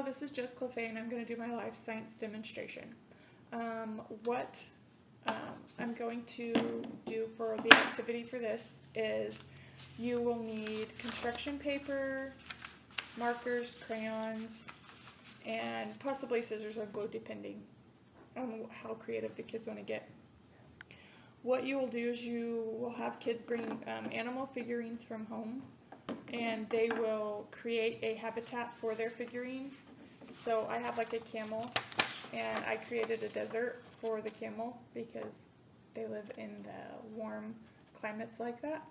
Hello, this is just LaFay, and I'm going to do my life science demonstration. What I'm going to do for the activity for this is you will need construction paper, markers, crayons, and possibly scissors or glue, depending on how creative the kids want to get. What you will do is you will have kids bring animal figurines from home, and they will create a habitat for their figurine. So I have like a camel, and I created a desert for the camel because they live in the warm climates like that.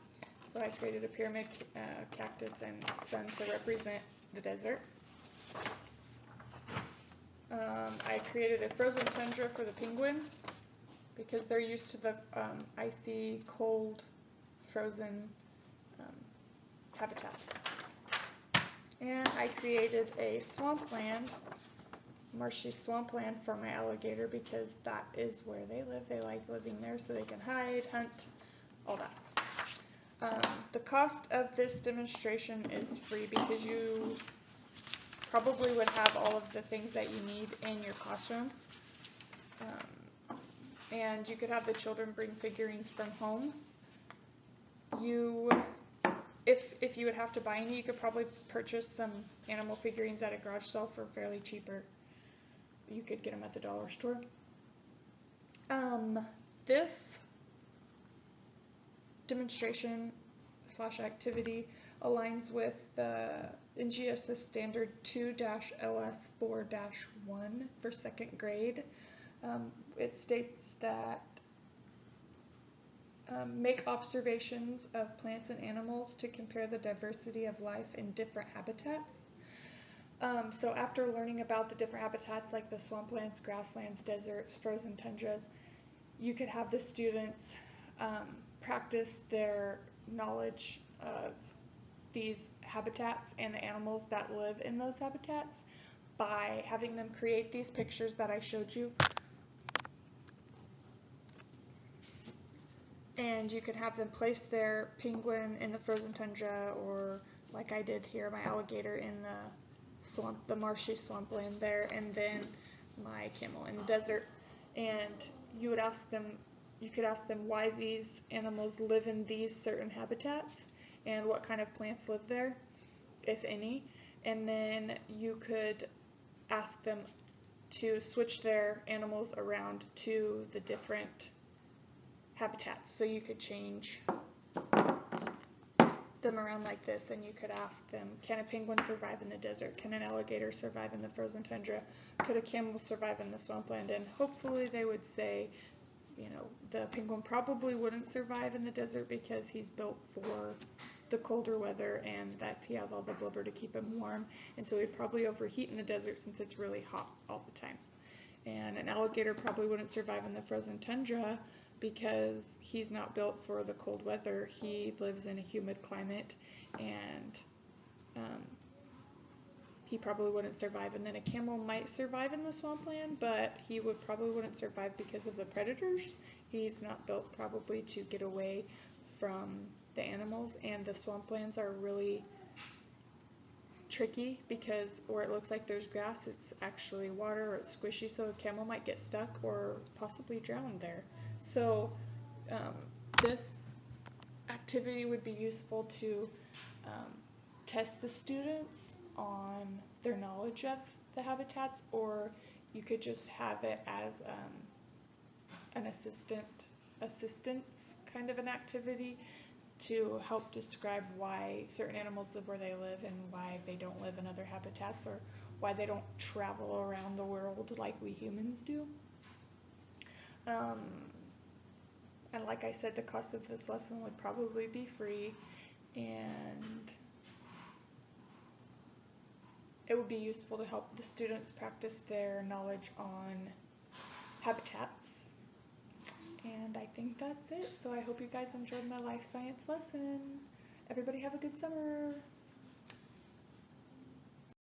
So I created a pyramid, cactus, and sun to represent the desert. I created a frozen tundra for the penguin because they're used to the icy, cold, frozen habitats. And I created a swampland, marshy swampland for my alligator because that is where they live. They like living there so they can hide, hunt, all that. The cost of this demonstration is free because you probably would have all of the things that you need in your classroom. And you could have the children bring figurines from home. If you would have to buy any, you could probably purchase some animal figurines at a garage sale for fairly cheaper. You could get them at the dollar store. This demonstration / activity aligns with the NGSS standard 2-LS4-1 for 2nd grade. It states that make observations of plants and animals to compare the diversity of life in different habitats. So after learning about the different habitats like the swamplands, grasslands, deserts, frozen tundras, you could have the students practice their knowledge of these habitats and the animals that live in those habitats by having them create these pictures that I showed you. And you can have them place their penguin in the frozen tundra, or like I did here, my alligator in the swamp, the marshy swampland there, and then my camel in the desert. And you could ask them why these animals live in these certain habitats and what kind of plants live there, if any. And then you could ask them to switch their animals around to the different habitats. So you could change them around like this, and you could ask them, can a penguin survive in the desert? Can an alligator survive in the frozen tundra? Could a camel survive in the swampland? And hopefully they would say, you know, the penguin probably wouldn't survive in the desert because he's built for the colder weather, and he has all the blubber to keep him warm, and so he'd probably overheat in the desert since it's really hot all the time. And an alligator probably wouldn't survive in the frozen tundra because he's not built for the cold weather. He lives in a humid climate, and he probably wouldn't survive. And then a camel might survive in the swampland, but he probably wouldn't survive because of the predators. He's not built probably to get away from the animals, and the swamplands are really tricky because where it looks like there's grass, it's actually water, or it's squishy, so a camel might get stuck or possibly drown there. So this activity would be useful to test the students on their knowledge of the habitats, or you could just have it as an assistance kind of an activity to help describe why certain animals live where they live and why they don't live in other habitats, or why they don't travel around the world like we humans do. And like I said, the cost of this lesson would probably be free, and it would be useful to help the students practice their knowledge on habitats. And I think that's it. So I hope you guys enjoyed my life science lesson. Everybody have a good summer.